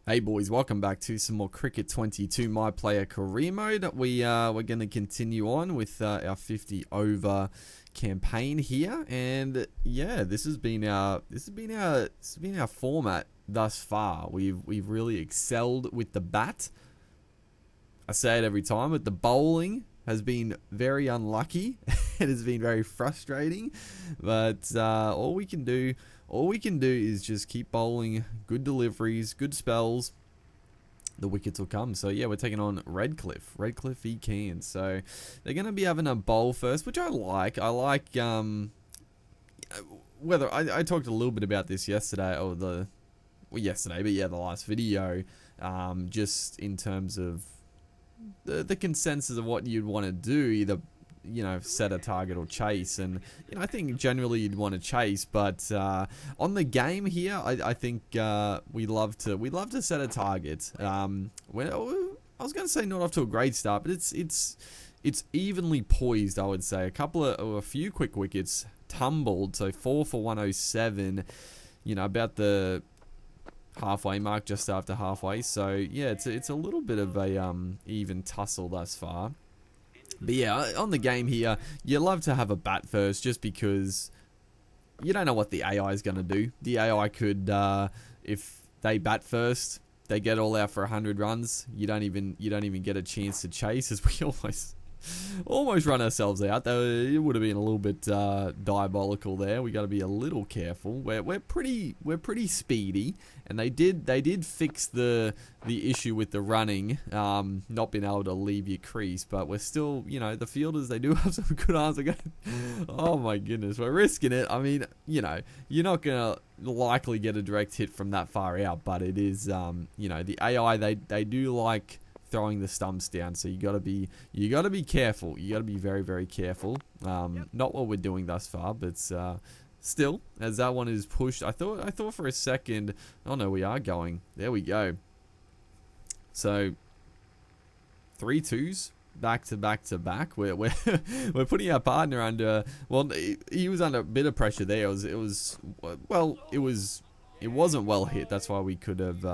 Hey boys, welcome back to some more Cricket 22 My Player career mode. We're going to continue on with our 50 over campaign here, and yeah, this has been our format thus far. We've really excelled with the bat. I say it every time, but the bowling has been very unlucky. It has been very frustrating, but all we can do is just keep bowling good deliveries, good spells. The wickets will come. So yeah, we're taking on Redcliffe v Cairns. So they're going to be having a bowl first, which I like. I like whether I talked a little bit about this yesterday, or the last video, just in terms of the consensus of what you'd want to do, either set a target or chase. And I think generally you'd want to chase, but on the game here, I think we love to set a target. I was going to say not off to a great start, but it's evenly poised, I would say. A few quick wickets tumbled, so 4 for 107, about the halfway mark, just after halfway. So yeah, it's a little bit of a even tussle thus far. But yeah, on the game here, you love to have a bat first, just because you don't know what the AI is going to do. The AI could, if they bat first, they get all out for 100 runs. You don't even get a chance to chase, as we almost run ourselves out. Though it would have been a little bit diabolical there. We got to be a little careful. We're pretty speedy, and they did fix the issue with the running, not being able to leave your crease. But we're still, the fielders, they do have some good arms. Oh my goodness, we're risking it. I mean, you're not gonna likely get a direct hit from that far out, but it is, the AI, they do like throwing the stumps down, so you gotta be careful. You gotta be very, very careful. Not what we're doing thus far, but still, as that one is pushed, I thought for a second, oh no, we are going. There we go. So 3 2s back to back to back. We're putting our partner under. Well, he was under a bit of pressure there. It wasn't well hit. That's why we could have.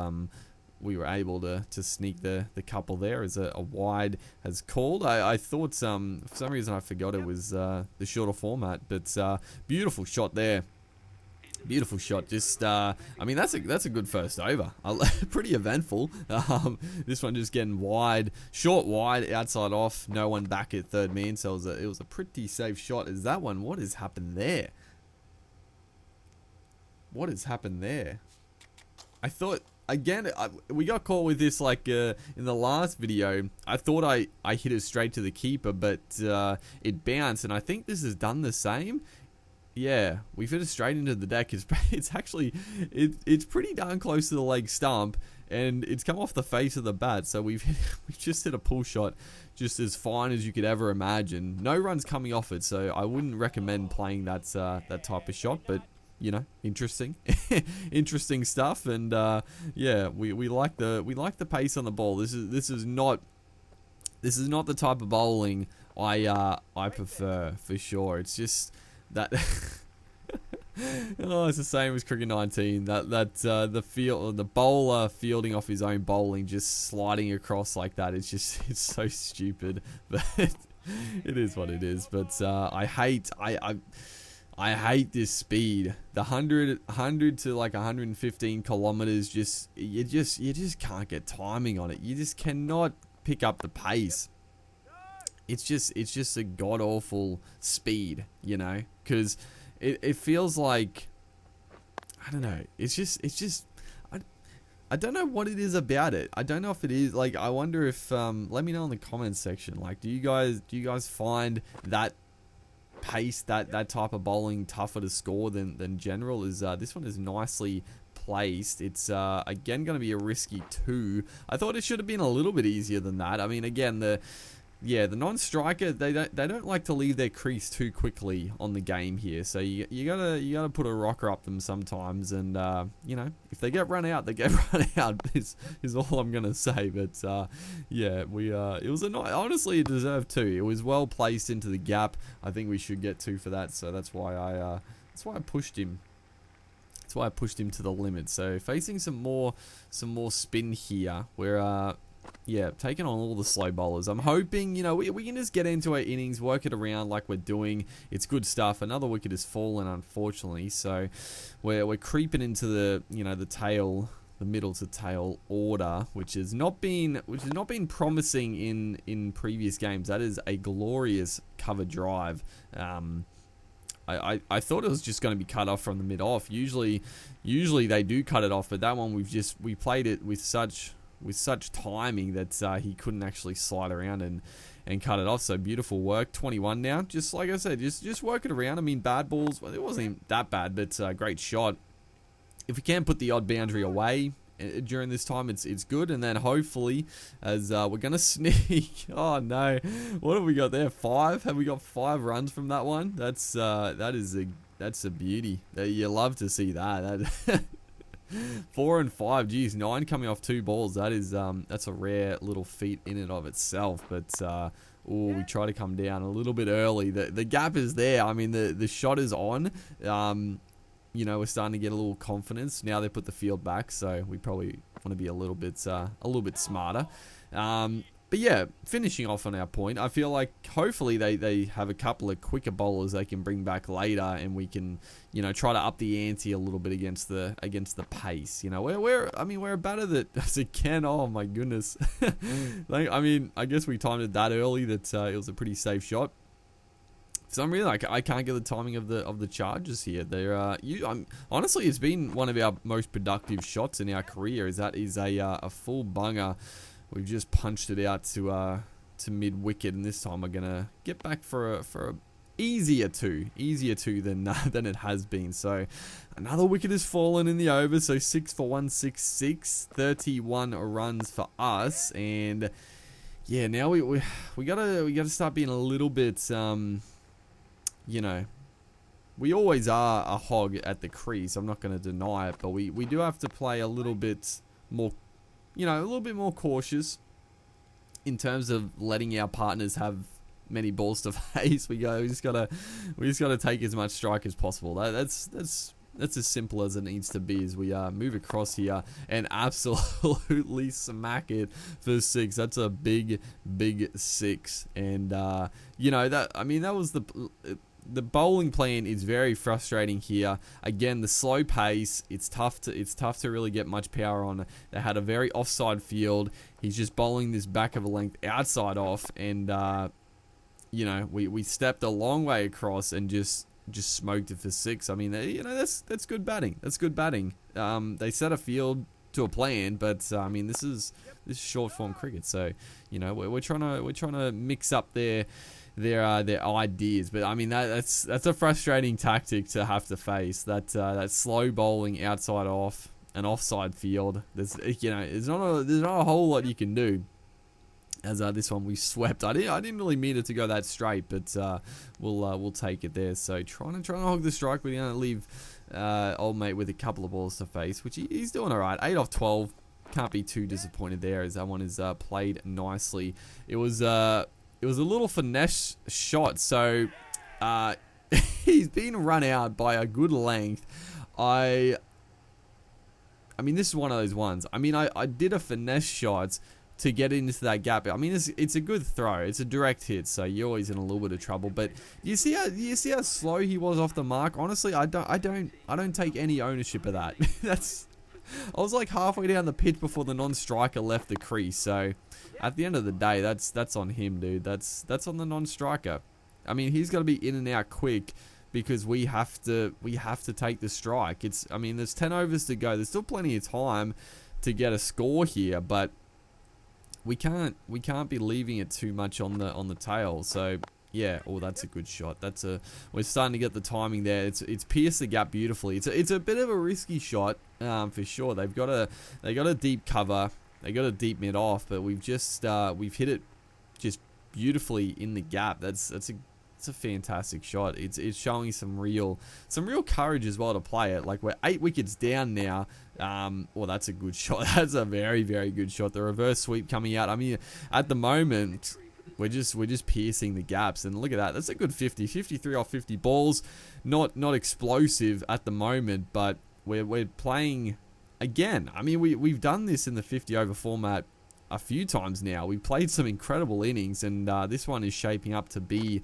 We were able to sneak the couple there, as a wide has called. I thought for some reason I forgot it was the shorter format, but beautiful shot there. Beautiful shot. Just I mean, that's a good first over. Pretty eventful. This one just getting wide, short wide, outside off, no one back at third man, so it was a pretty safe shot. Is that one? What has happened there? What has happened there? I thought, again, we got caught with this like in the last video. I thought I hit it straight to the keeper, but it bounced, and I think this has done the same. Yeah, we fit it straight into the deck. It's actually it's pretty darn close to the leg stump, and it's come off the face of the bat. So we've just hit a pull shot, just as fine as you could ever imagine. No runs coming off it, so I wouldn't recommend playing that type of shot, but interesting interesting stuff. And yeah, we like the pace on the ball. This is not the type of bowling I prefer, for sure. It's just that oh, it's the same as Cricket 19, the bowler fielding off his own bowling, just sliding across like that. It's so stupid, but it is what it is. But I hate this speed. The 100 to like 115 kilometers. You just can't get timing on it. You just cannot pick up the pace. It's just a god awful speed, because it feels like, I don't know. It's just I don't know what it is about it. I don't know if it is like, I wonder if let me know in the comments section. Like, do you guys find that pace, that type of bowling tougher to score than general? Is this one is nicely placed. It's again going to be a risky 2. I thought it should have been a little bit easier than that. I mean, again, the non-striker, they don't like to leave their crease too quickly on the game here. So you gotta put a rocker up them sometimes, and if they get run out, they get run out. Is all I'm gonna say. But yeah, it was honestly, it deserved 2. It was well placed into the gap. I think we should get 2 for that. So that's why I pushed him. That's why I pushed him to the limit. So facing some more spin here. We're yeah, taking on all the slow bowlers. I'm hoping, you know, we can just get into our innings, work it around like we're doing. It's good stuff. Another wicket has fallen, unfortunately. So we're creeping into the, you know, the tail, the middle to tail order, which has not been promising in previous games. That is a glorious cover drive. I thought it was just going to be cut off from the mid off. Usually they do cut it off, but that one we played it with such timing that he couldn't actually slide around and cut it off. So beautiful work. 21 now. Just like I said, just work it around. I mean, bad balls. Well, it wasn't that bad, but great shot. If we can put the odd boundary away during this time, it's good. And then hopefully, as we're gonna sneak. Oh no, what have we got there? 5? Have we got 5 runs from that one? That's a beauty. You love to see that. 4 and 5, geez, 9 coming off 2 balls. That is that's a rare little feat in and of itself. But we try to come down a little bit early. The gap is there. I mean, the shot is on. You know, we're starting to get a little confidence now. They put the field back, so we probably want to be a little bit smarter. But yeah, finishing off on our point, I feel like hopefully they have a couple of quicker bowlers they can bring back later, and we can, you know, try to up the ante a little bit against the pace. You know, we're a batter that does it can. Oh my goodness. Like, I mean, I guess we timed it that early that it was a pretty safe shot. For some reason, I can't get the timing of the charges here. They're honestly, it's been one of our most productive shots in our career. Is a full bunger. We've just punched it out to mid wicket, and this time we're gonna get back for a easier two than it has been. So another wicket has fallen in the over. So 6 for 166, 31 runs for us, and yeah, now we gotta start being a little bit you know, we always are a hog at the crease. I'm not going to deny it, but we do have to play a little bit more, you know, a little bit more cautious in terms of letting our partners have many balls to face. We just gotta take as much strike as possible. That's as simple as it needs to be as we move across here and absolutely smack it for 6. That's a big 6, and you know, that was the bowling plan is very frustrating here. Again, the slow pace, it's tough to really get much power on. They had a very offside field. He's just bowling this back of a length outside off, and you know, we stepped a long way across and just smoked it for 6. I mean, you know, that's good batting. That's good batting. They set a field to a plan, but I mean, this is short form cricket, so you know, we're trying to mix up their ideas. But I mean, that's a frustrating tactic to have to face. That slow bowling outside off an offside field. There's not a whole lot you can do. As this one we swept. I didn't really mean it to go that straight, but we'll take it there. So trying to hog the strike, we're gonna leave old mate with a couple of balls to face, which he's doing all right. 8 off 12. Can't be too disappointed there, as that one is played nicely. It was a little finesse shot, so he's been run out by a good length. I mean, this is one of those ones. I mean, I did a finesse shot to get into that gap. I mean, it's a good throw. It's a direct hit, so you're always in a little bit of trouble. But you see how slow he was off the mark. Honestly, I don't take any ownership of that. I was like halfway down the pitch before the non-striker left the crease. So at the end of the day, that's on him, dude. That's on the non-striker. I mean, he's got to be in and out quick because we have to take the strike. I mean, there's 10 overs to go. There's still plenty of time to get a score here, but we can't be leaving it too much on the tail. So yeah, that's a good shot. We're starting to get the timing there. It's pierced the gap beautifully. It's a bit of a risky shot for sure. They got a deep cover. They got a deep mid off, but we've hit it just beautifully in the gap. It's a fantastic shot. It's showing some real courage as well to play it. Like, we're 8 wickets down now. Well, that's a good shot. That's a very, very good shot. The reverse sweep coming out. I mean, at the moment, we're just piercing the gaps, and look at that. That's a good 53 off 50 balls. Not explosive at the moment, but we're playing again. I mean, we've done this in the 50 over format a few times now. We've played some incredible innings, and this one is shaping up to be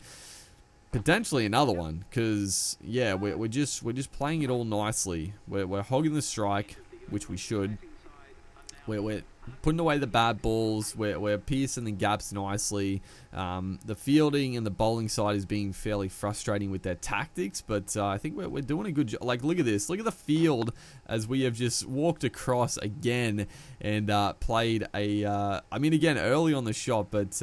potentially another one, because yeah, we're just playing it all nicely. We're hogging the strike, which we should. We're putting away the bad balls. We're piercing the gaps nicely. The fielding and the bowling side is being fairly frustrating with their tactics, but I think we're doing a good job. Like, look at this. Look at the field as we have just walked across again and played a... I mean, again, early on the shot, but...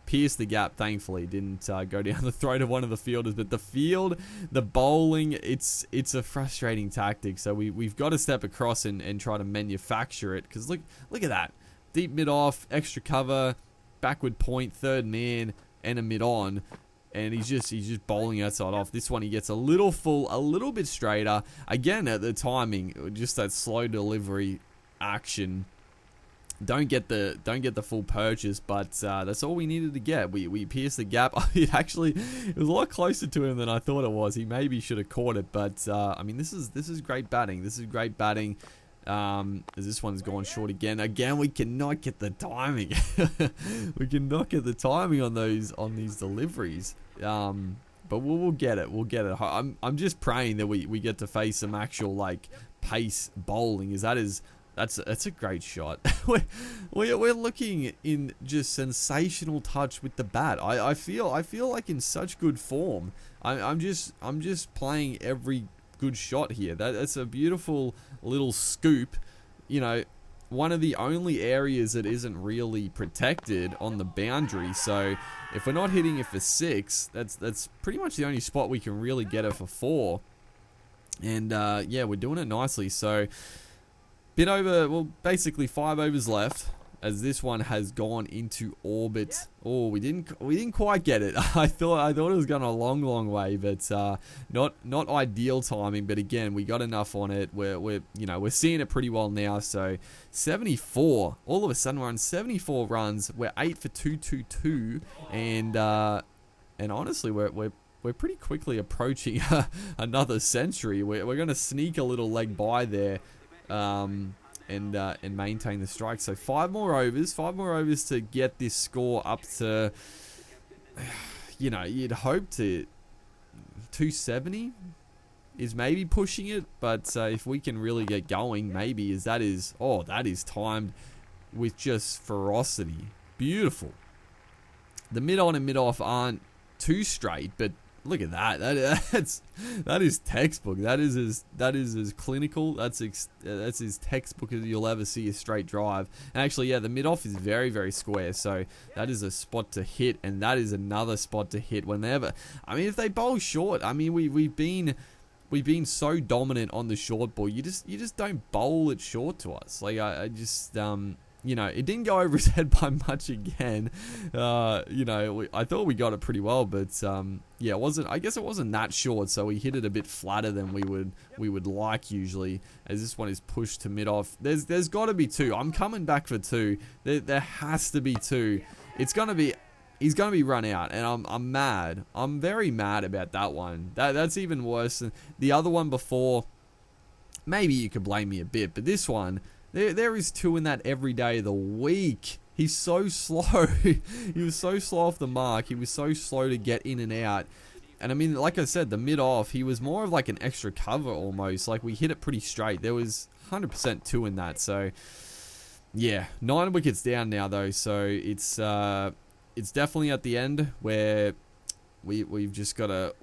pierced the gap, thankfully. Didn't go down the throat of one of the fielders, but the field, the bowling, it's a frustrating tactic. So we've got to step across and try to manufacture it, because look at that. Deep mid-off, extra cover, backward point, third man, and a mid-on. And he's just bowling outside off. This one he gets a little full, a little bit straighter. Again, at the timing, just that slow delivery action. Don't get the full purchase, but that's all we needed to get. We pierced the gap. It was a lot closer to him than I thought it was. He maybe should have caught it, but I mean, this is great batting. This is great batting. As this one's gone short again. Again, we cannot get the timing. We cannot get the timing on these deliveries. But we'll get it. We'll get it. I'm just praying that we get to face some actual like pace bowling. That's a great shot. we're looking in just sensational touch with the bat. I feel like in such good form. I'm just playing every good shot here. That's a beautiful little scoop. You know, one of the only areas that isn't really protected on the boundary. So if we're not hitting it for 6, that's pretty much the only spot we can really get it for 4. And yeah, we're doing it nicely. So. Bit over, well, basically 5 overs left, as this one has gone into orbit. Oh, we didn't quite get it. I thought it was going a long way, but not ideal timing. But again, we got enough on it. We're seeing it pretty well now. So 74. All of a sudden, we're on 74 runs. We're 8 for 222, and honestly, we're pretty quickly approaching another century. We're going to sneak a little leg by there. And maintain the strike. So 5 more overs to get this score up to, you'd hope to 270 is maybe pushing it, but if we can really get going, maybe that is timed with just ferocity. Beautiful. The mid-on and mid-off aren't too straight, but look at that. That is textbook. That is as clinical. That's as textbook as you'll ever see a straight drive. And actually, yeah, the mid off is very, very square. So that is a spot to hit, and that is another spot to hit whenever. I mean, if they bowl short, I mean, we've been so dominant on the short ball. You just don't bowl it short to us. Like I just it didn't go over his head by much again. I thought we got it pretty well, but yeah, I guess it wasn't that short, so we hit it a bit flatter than we would like usually, as this one is pushed to mid off. There's got to be 2. I'm coming back for 2. There has to be 2. He's gonna be run out, and I'm mad. I'm very mad about that one. That's even worse than the other one before. Maybe you could blame me a bit, but this one. There is 2 in that every day of the week. He's so slow. He was so slow off the mark. He was so slow to get in and out. And I mean, like I said, the mid-off, he was more of like an extra cover almost. Like, we hit it pretty straight. There was 100% 2 in that. So, yeah. 9 wickets down now, though. So, it's definitely at the end where we've just got to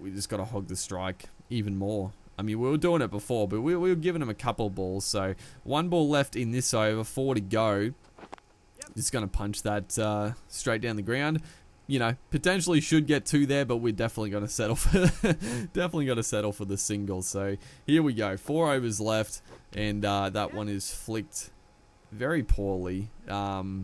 hog the strike even more. I mean, we were doing it before, but we were giving him a couple of balls. So 1 ball left in this over, 4 to go. Just going to punch that straight down the ground. Potentially should get 2 there, but we're definitely going to settle for the single. So here we go, 4 overs left, and that one is flicked very poorly. I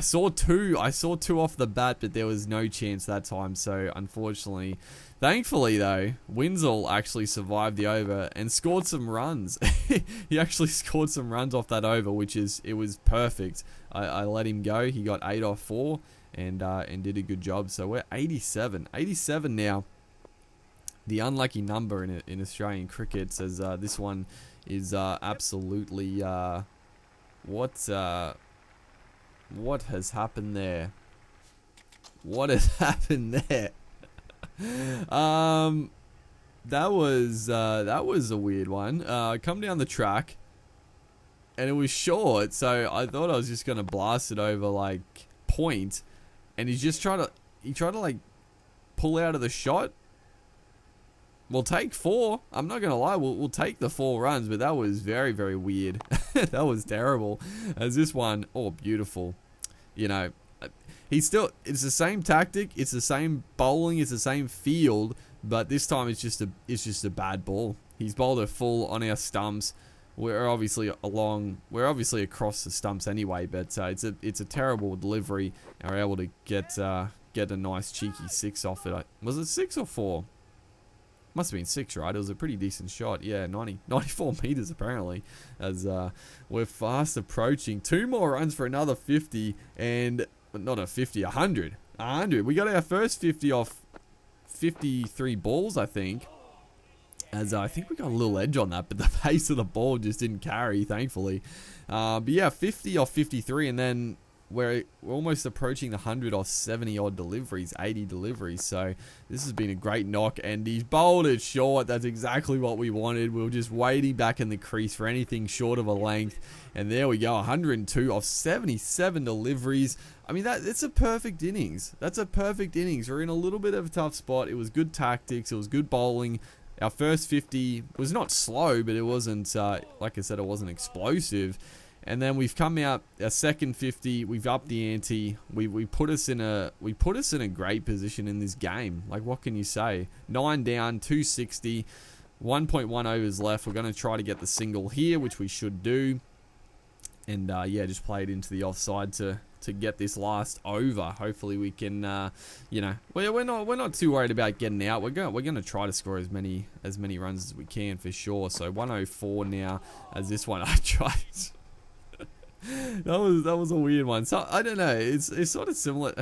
saw 2 off the bat, but there was no chance that time. So unfortunately. Thankfully, though, Winsell actually survived the over and scored some runs. He actually scored some runs off that over, it was perfect. I let him go. He got 8 off 4 and did a good job. So we're 87 now. the unlucky number in Australian cricket says this one is absolutely what has happened there? What has happened there? That was a weird one. Come down the track, and it was short, so I thought I was just gonna blast it over like point, and he tried to like pull out of the shot. We'll take 4. I'm not gonna lie, we'll take the 4 runs, but that was very, very weird. That was terrible. As this one, oh, beautiful. You know, it's the same tactic, it's the same bowling, it's the same field, but this time it's just a bad ball. He's bowled it full on our stumps. We're obviously across the stumps anyway, but it's a terrible delivery, and we're able to get a nice cheeky 6 off it. Was it 6 or 4? Must have been 6, right? It was a pretty decent shot. Yeah, 94 meters apparently. As we're fast approaching 2 more runs for another 50, and not a 50, 100. 100. We got our first 50 off 53 balls, I think. As I think we got a little edge on that, but the pace of the ball just didn't carry, thankfully. But yeah, 50 off 53, and then we're almost approaching the 100 off 70 odd deliveries, 80 deliveries. So this has been a great knock, and he's bowled it short. That's exactly what we wanted. We were just waiting back in the crease for anything short of a length, and there we go, 102 off 77 deliveries. I mean, it's a perfect innings. That's a perfect innings. We're in a little bit of a tough spot. It was good tactics. It was good bowling. Our first 50 was not slow, but it wasn't, like I said, it wasn't explosive. And then we've come out our second 50. We've upped the ante. We put us in a great position in this game. Like, what can you say? 9 down, 260, 1.1 overs left. We're going to try to get the single here, which we should do. And yeah, just play it into the offside to get this last over. Hopefully we can, you know, we're not too worried about getting out. We're going to try to score as many runs as we can for sure. So 104 now. As this one I tried. that was a weird one. So I don't know. It's sort of similar.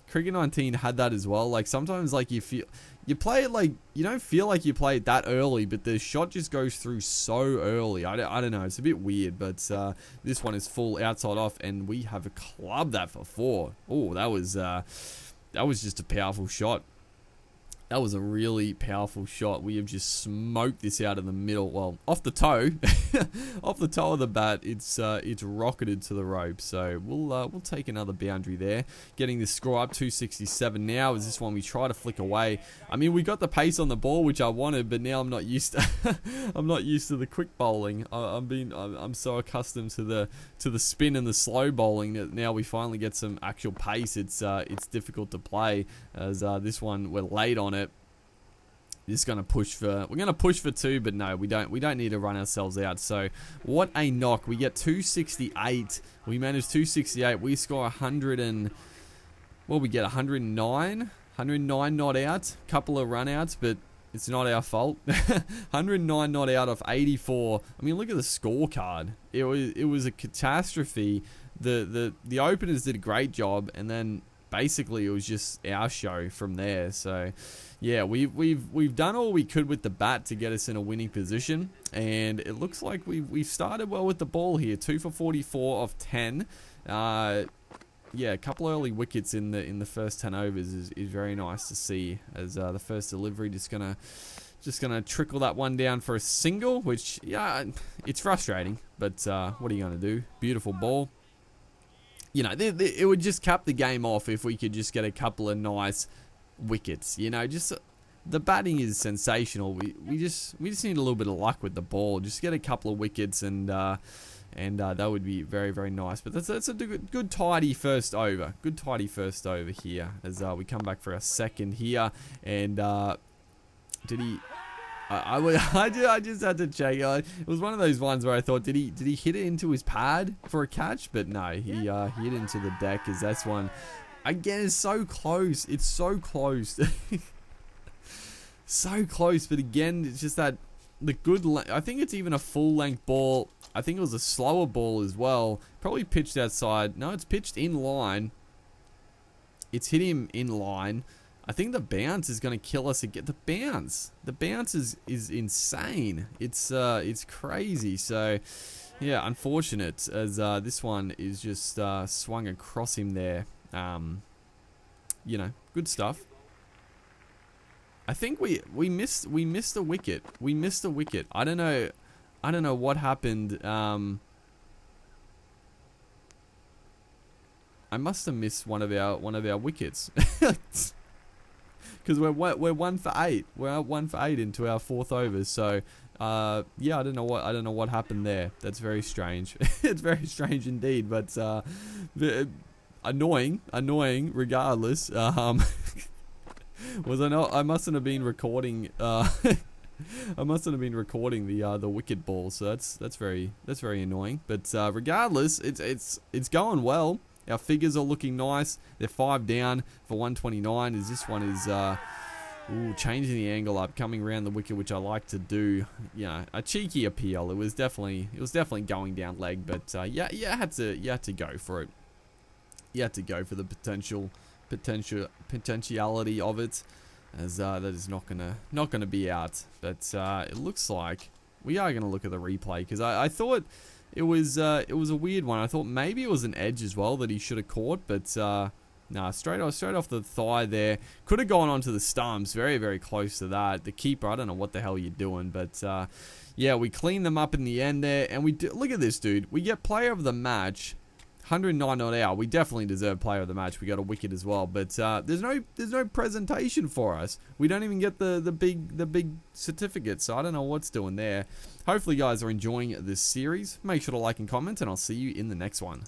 Cricket 19 had that as well. Like sometimes, like you play it like you don't feel like you play it that early, but the shot just goes through so early. I don't know. It's a bit weird, but this one is full outside off, and we have a club that for 4. Oh, that was just a powerful shot. That was a really powerful shot. We have just smoked this out of the middle. Well, off the toe, off the toe of the bat. It's rocketed to the rope. So we'll take another boundary there. Getting this score up 267 now. Is this one we try to flick away? I mean, we got the pace on the ball, which I wanted, but now I'm not used to. I'm not used to the quick bowling. I'm so accustomed to the spin and the slow bowling that now we finally get some actual pace. It's difficult to play as this one we're late on it. We're gonna push for 2, but no, we don't need to run ourselves out. So what a knock. We get 268. We manage 268. We score 100 and well, we get 109 not out. Couple of run outs, but it's not our fault. 109 not out of 84. I mean, look at the scorecard. It was a catastrophe. The openers did a great job, and then basically it was just our show from there. So yeah, we've done all we could with the bat to get us in a winning position, and it looks like we've started well with the ball here. 2 for 44 of 10. Yeah, a couple early wickets in the first 10 overs is very nice to see, as the first delivery just gonna trickle that one down for a single, which yeah, it's frustrating, but what are you gonna do? Beautiful ball. You know, it would just cap the game off if we could just get a couple of nice wickets. You know, just the batting is sensational. We just need a little bit of luck with the ball. Just get a couple of wickets, and that would be very, very nice. But that's a good tidy first over. Good tidy first over here as we come back for our second here. And did he? I just had to check. It was one of those ones where I thought, did he hit it into his pad for a catch? But no, he hit into the deck. As that's one again is so close. It's so close, so close. But again, it's just that the good. I think it's even a full length ball. I think it was a slower ball as well. Probably pitched outside. No, it's pitched in line. It's hit him in line. I think the bounce is going to kill us again. The bounce is insane. It's crazy. So, yeah, unfortunate as this one is just swung across him there. You know, good stuff. I think we missed a wicket. We missed a wicket. I don't know what happened. I must have missed one of our wickets. Because we're 1 for 8. We're 1 for 8 into our 4th over. So yeah, I don't know what happened there. That's very strange. It's very strange indeed. But annoying regardless. Was I not? I mustn't have been recording. I mustn't have been recording the wicket ball. So that's very annoying. But regardless, it's going well. Our figures are looking nice. They're 5 down for 129. As this one is changing the angle up, coming around the wicket, which I like to do. You know, a cheeky appeal. It was definitely going down leg, but yeah, you had to go for it. You had to go for the potentiality of it, as that is not gonna be out. But it looks like we are gonna look at the replay, because I thought it was a weird one. I thought maybe it was an edge as well that he should have caught, but nah, straight off the thigh there. Could have gone onto the stumps, very close to that. The keeper, I don't know what the hell you're doing, but yeah, we cleaned them up in the end there, and look at this, dude. We get player of the match. 109 not out. We definitely deserve player of the match. We got a wicket as well, but there's no presentation for us. We don't even get the big certificate. So I don't know what's doing there. Hopefully, you guys are enjoying this series. Make sure to like and comment, and I'll see you in the next one.